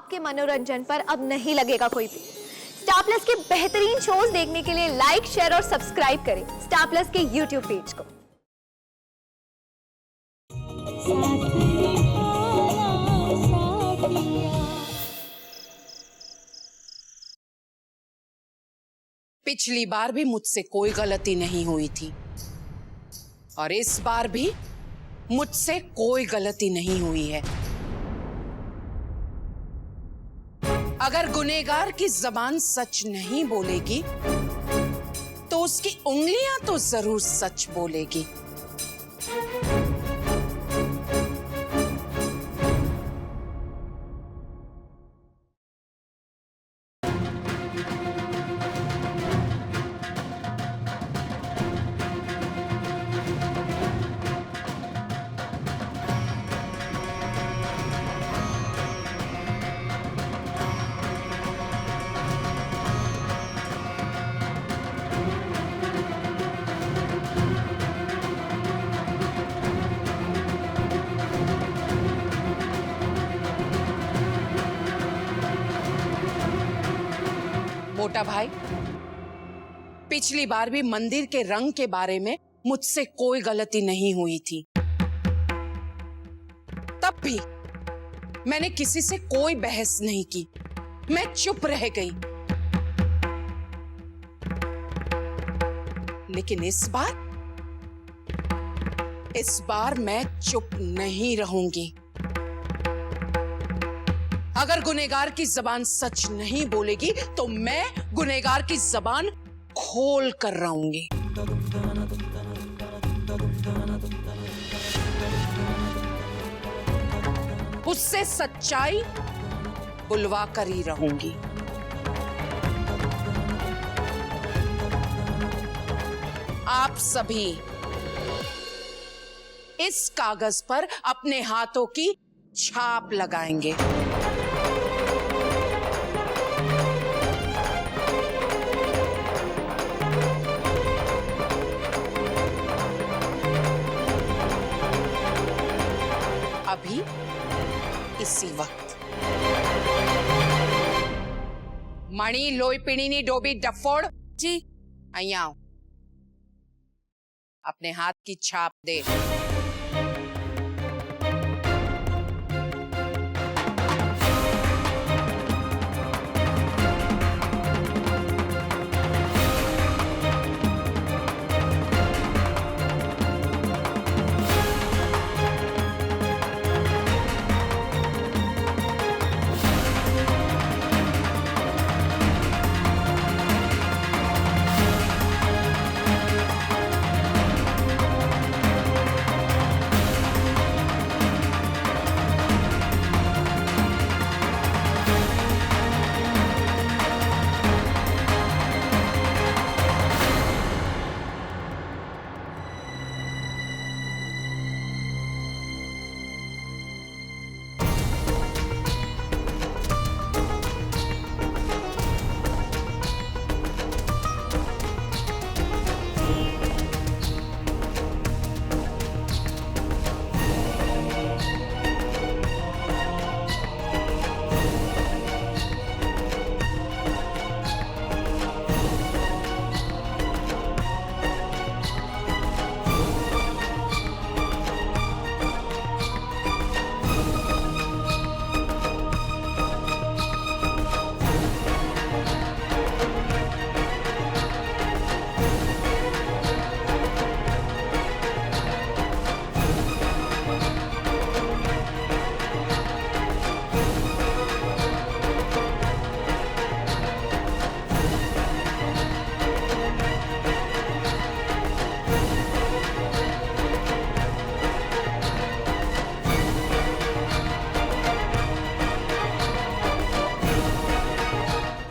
आपके मनोरंजन पर अब नहीं लगेगा कोई भी। स्टार प्लस के बेहतरीन शोज देखने के लिए लाइक, शेयर और सब्सक्राइब करें स्टार प्लस के यूट्यूब पेज को। पिछली बार भी मुझसे कोई गलती नहीं हुई थी और इस बार भी मुझसे कोई गलती नहीं हुई है। अगर गुनहगार की जबान सच नहीं बोलेगी तो उसकी उंगलियां तो जरूर सच बोलेगी। मोटा भाई, पिछली बार भी मंदिर के रंग के बारे में मुझसे कोई गलती नहीं हुई थी। तब भी मैंने किसी से कोई बहस नहीं की, मैं चुप रह गई। लेकिन इस बार मैं चुप नहीं रहूंगी। अगर गुनहगार की जबान सच नहीं बोलेगी तो मैं गुनहगार की जबान खोल कर रहूंगी। उससे सच्चाई बुलवा कर ही रहूंगी। आप सभी इस कागज पर अपने हाथों की छाप लगाएंगे। अभी इसी वक्त। मणि, लोई, पिणीनी, डोबी, डफोड़ जी, अहिया आओ। अपने हाथ की छाप दे।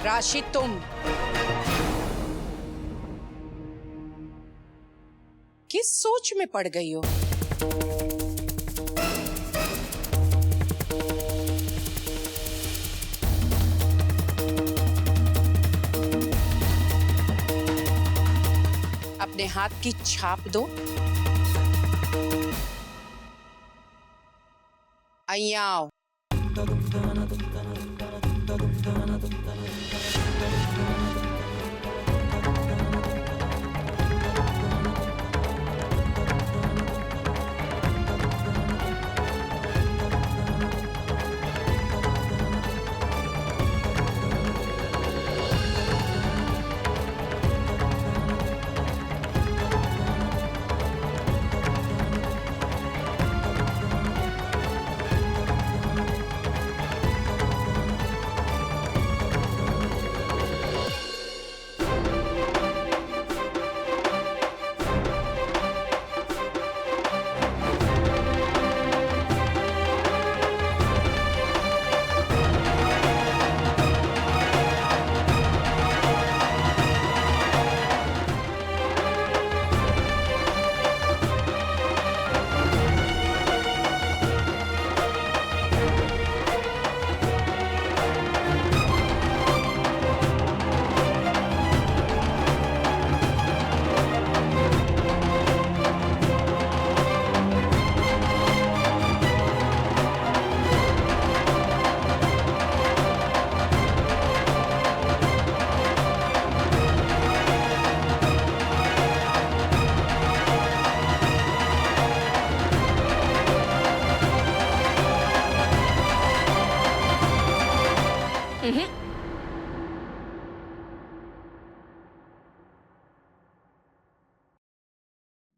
राशि, तुम किस सोच में पड़ गई हो? अपने हाथ की छाप दो। अहिया आओ।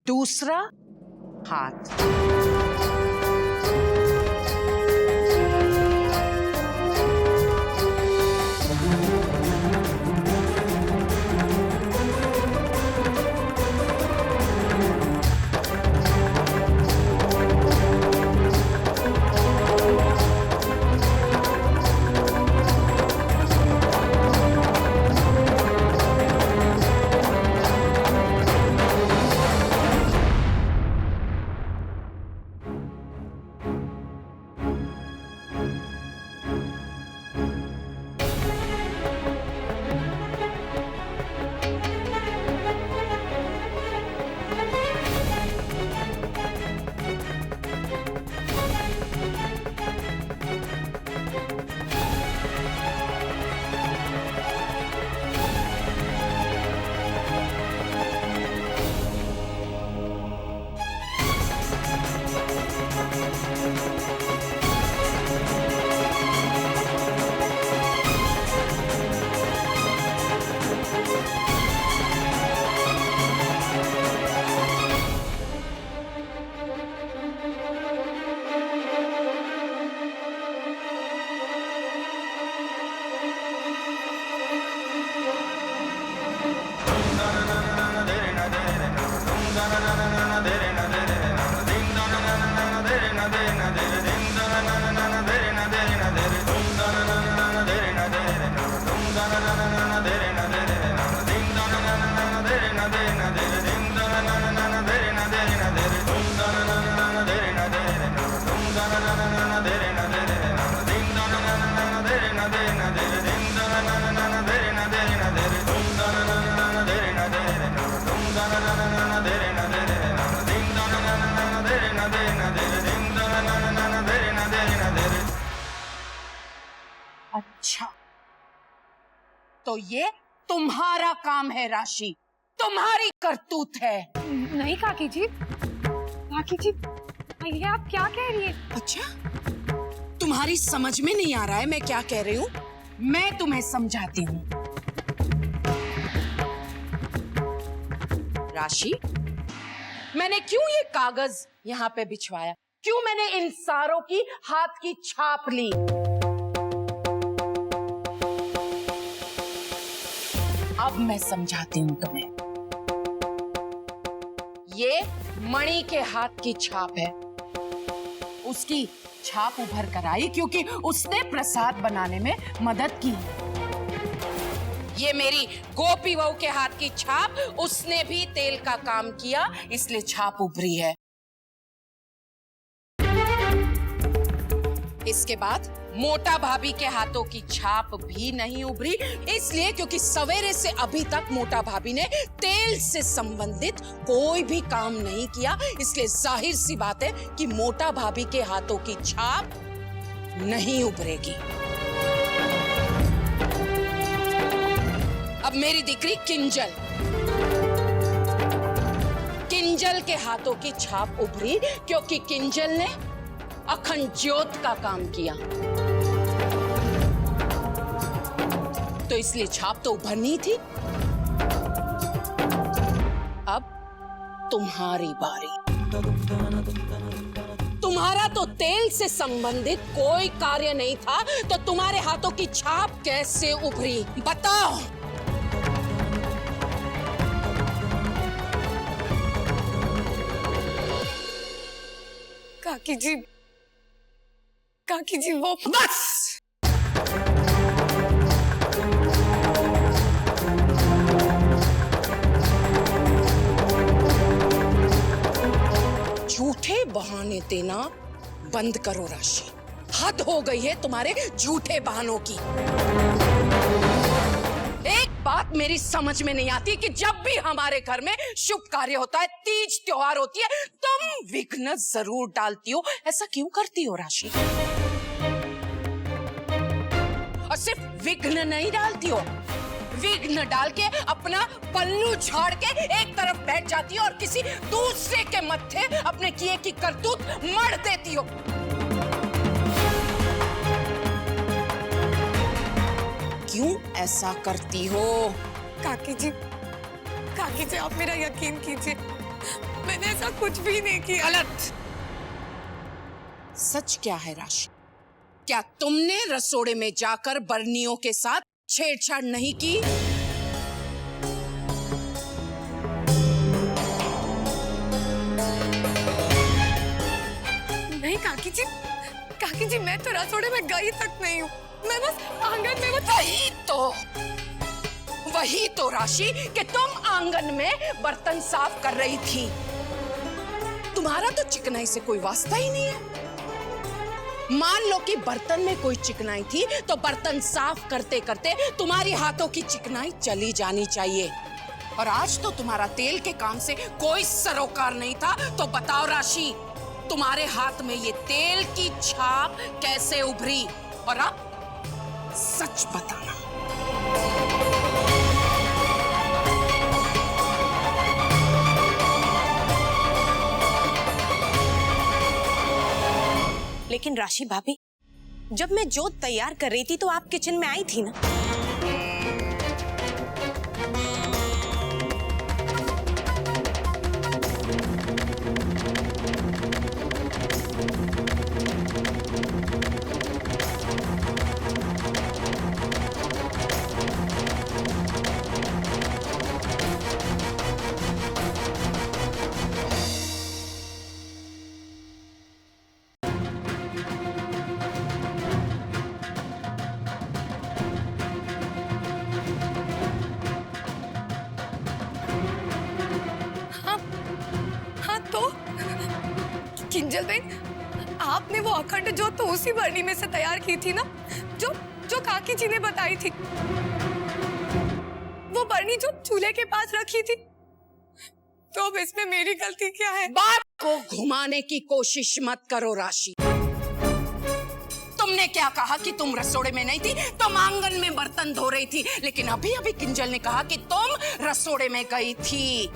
दूसरा हाथ। अच्छा, तो ये तुम्हारा काम है राशि, तुम्हारी करतूत है। नहीं काकी जी, ये आप क्या कह रही हैं? अच्छा, तुम्हारी समझ में नहीं आ रहा है मैं क्या कह रही हूँ? मैं तुम्हें समझाती हूँ। राशि, मैंने क्यों ये कागज यहाँ पे बिछवाया? क्यों मैंने इन सारों की हाथ की छाप ली? अब मैं समझाती हूँ तुम्हें। ये मणि के हाथ की छाप है। उसकी छाप उभर कर आई क्योंकि उसने प्रसाद बनाने में मदद की। ये मेरी गोपी बहू के हाथ की छाप, उसने भी तेल का काम किया, इसलिए छाप उभरी है। इसके बाद मोटा भाभी के हाथों की छाप भी नहीं उभरी, इसलिए क्योंकि सवेरे से अभी तक मोटा भाभी ने तेल से संबंधित कोई भी काम नहीं किया, इसलिए जाहिर सी बात है कि मोटा भाभी के हाथों की छाप नहीं उभरेगी। अब मेरी दिकरी किंजल के हाथों की छाप उभरी क्योंकि किंजल ने अखंड ज्योत का काम किया, तो इसलिए छाप तो उभरनी थी। अब तुम्हारी बारी। तुम्हारा तो तेल से संबंधित कोई कार्य नहीं था, तो तुम्हारे हाथों की छाप कैसे उभरी? बताओ। काकी जी वो बस। झूठे बहाने देना बंद करो राशि। हद हो गई है तुम्हारे झूठे बहानों की। एक बात मेरी समझ में नहीं आती कि जब भी हमारे घर में शुभ कार्य होता है, तीज त्योहार होती है, तुम विघ्न जरूर डालती हो। ऐसा क्यों करती हो राशि? और सिर्फ विघ्न नहीं डालती हो, विघ्न डाल के अपना पल्लू झाड़ के एक तरफ बैठ जाती हो और किसी दूसरे के मत्थे अपने किए की करतूत मढ़ देती हो। ऐसा करती हो? काकी जी, आप मेरा यकीन कीजिए, मैंने ऐसा कुछ भी नहीं किया। गलत। सच क्या है राशि? क्या तुमने रसोड़े में जाकर बर्नियों के साथ छेड़छाड़ नहीं की? नहीं काकी जी मैं तो रसोड़े में गई तक नहीं हूँ। मैं बस आंगन में वही तो राशि कि तुम आंगन में बर्तन साफ कर रही थी। तुम्हारा तो चिकनाई से कोई वास्ता ही नहीं है। मान लो कि बर्तन में कोई चिकनाई थी तो बर्तन साफ करते करते तुम्हारी हाथों की चिकनाई चली जानी चाहिए। और आज तो तुम्हारा तेल के काम से कोई सरोकार नहीं था। तो बताओ राशि, तुम्हारे हाथ में ये तेल की छाप कैसे उभरी? और अब सच बताना। लेकिन राशि भाभी, जब मैं जोत तैयार कर रही थी तो आप किचन में आई थी ना? हाँ तो किंजल बहन, आपने वो अखंड जोत तो उसी बरनी में से तैयार की थी ना, जो काकी जी ने बताई थी। वो बरनी जो चूल्हे के पास रखी थी। तो अब इसमें मेरी गलती क्या है? बात को घुमाने की कोशिश मत करो राशि। तुमने क्या कहा कि तुम रसोड़े में नहीं थी, तुम आंगन में बर्तन धो रही थी। लेकिन अभी अभी किंजल ने कहा कि तुम रसोड़े में गई थी।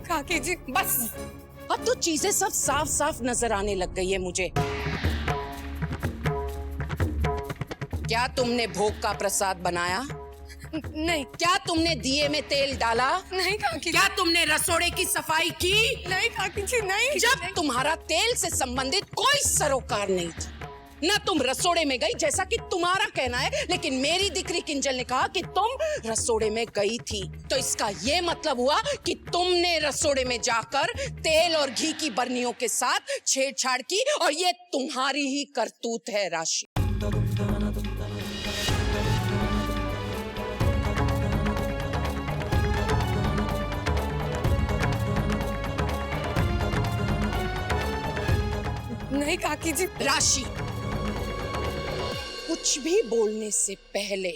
काकी जी बस अब तो चीजें सब साफ साफ नजर आने लग गई है मुझे। क्या तुमने भोग का प्रसाद बनाया? नहीं। क्या तुमने दिए में तेल डाला? नहीं काकी जी। क्या तुमने रसोड़े की सफाई की? नहीं काकी जी, नहीं। जब तुम्हारा तेल से संबंधित कोई सरोकार नहीं था, ना तुम रसोड़े में गई जैसा कि तुम्हारा कहना है। लेकिन मेरी दिकरी किंजल ने कहा कि तुम रसोड़े में गई थी। तो इसका ये मतलब हुआ कि तुमने रसोड़े में जाकर तेल और घी की बर्नियों के साथ छेड़छाड़ की। और ये तुम्हारी ही करतूत है राशि। नहीं काकी जी। राशि, कुछ भी बोलने से पहले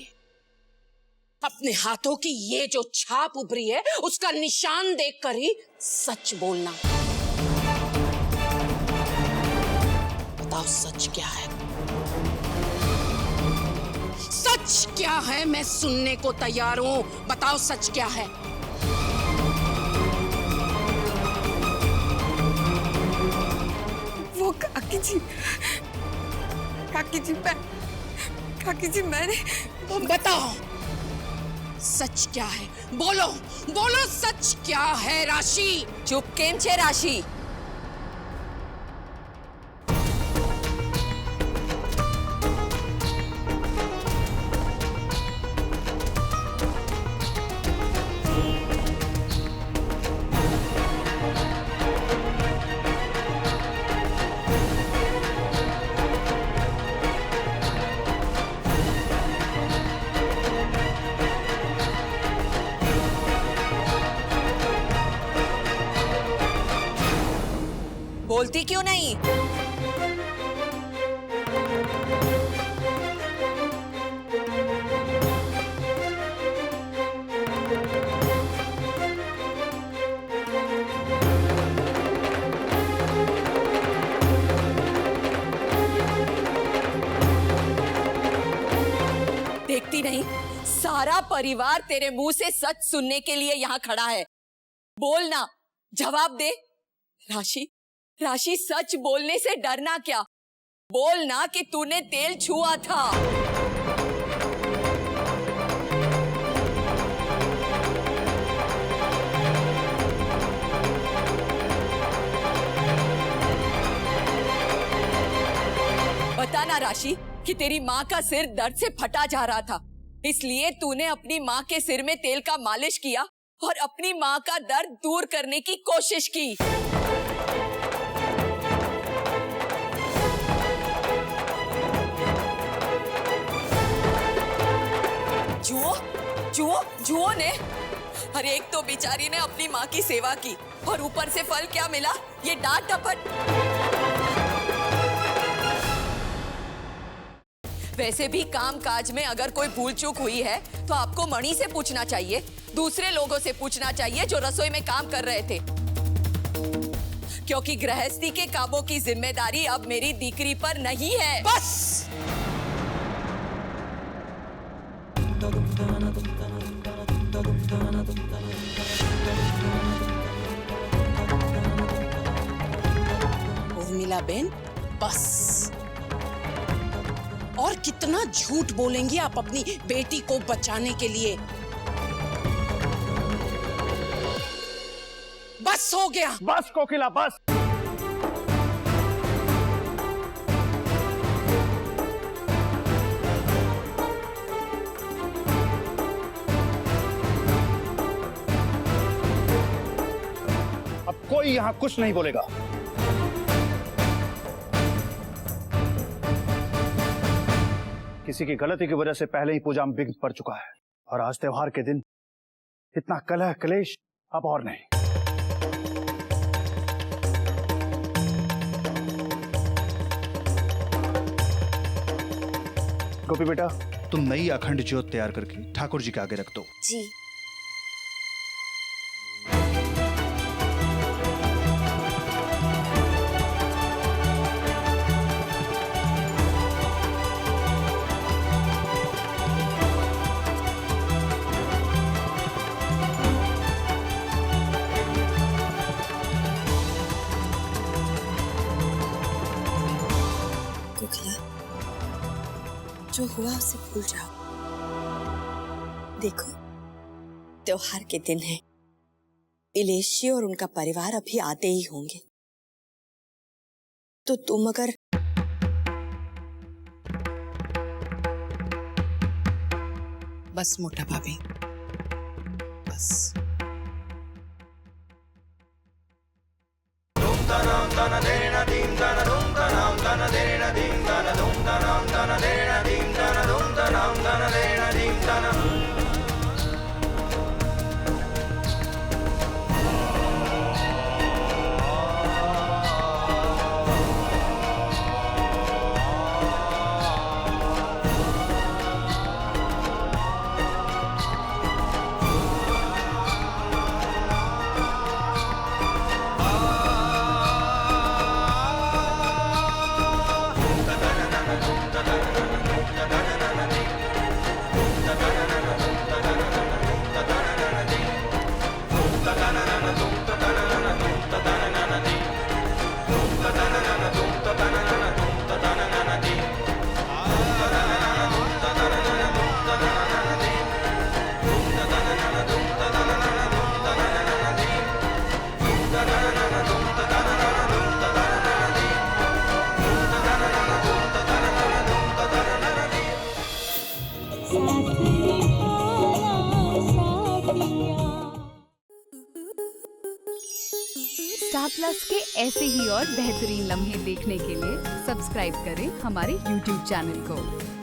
अपने हाथों की ये जो छाप उभरी है उसका निशान देखकर ही सच बोलना। बताओ सच क्या है? सच क्या है? मैं सुनने को तैयार हूं। बताओ सच क्या है? वो काकी जी मैंने बताओ सच क्या है? बोलो बोलो, सच क्या है राशि? चुप केम छे राशि? बोलती क्यों नहीं? देखती नहीं, सारा परिवार तेरे मुंह से सच सुनने के लिए यहाँ खड़ा है। बोल ना, जवाब दे। राशि, सच बोलने से डरना क्या? बोल ना कि तूने तेल छुआ था। बताना राशि कि तेरी माँ का सिर दर्द से फटा जा रहा था, इसलिए तूने अपनी माँ के सिर में तेल का मालिश किया और अपनी माँ का दर्द दूर करने की कोशिश की। जुओ ने, अरे एक तो बेचारी ने अपनी माँ की सेवा की और ऊपर से फल क्या मिला, ये डांट डपट। वैसे भी काम काज में अगर कोई भूल चूक हुई है तो आपको मणि से पूछना चाहिए, दूसरे लोगों से पूछना चाहिए जो रसोई में काम कर रहे थे, क्योंकि गृहस्थी के कामों की जिम्मेदारी अब मेरी दीकरी पर नहीं है। बस उर्मिला बेन, बस। और कितना झूठ बोलेंगी आप अपनी बेटी को बचाने के लिए। बस हो गया। बस कोकिला बस। अब कोई यहां कुछ नहीं बोलेगा। किसी की गलती की वजह से पहले ही पूजा में विघ्न पड़ चुका है और आज त्योहार के दिन इतना कलह क्लेश अब और नहीं। गोपी बेटा, तुम नई अखंड ज्योत तैयार करके ठाकुर जी के आगे रख दो। जी। जो हुआ उसे भूल जाओ। देखो, त्योहार के दिन है, इलेश जी और उनका परिवार अभी आते ही होंगे, तो तुम अगर बस मोटा भाभी, बस। स्टार प्लस के ऐसे ही और बेहतरीन लम्हे देखने के लिए सब्सक्राइब करें हमारे YouTube चैनल को।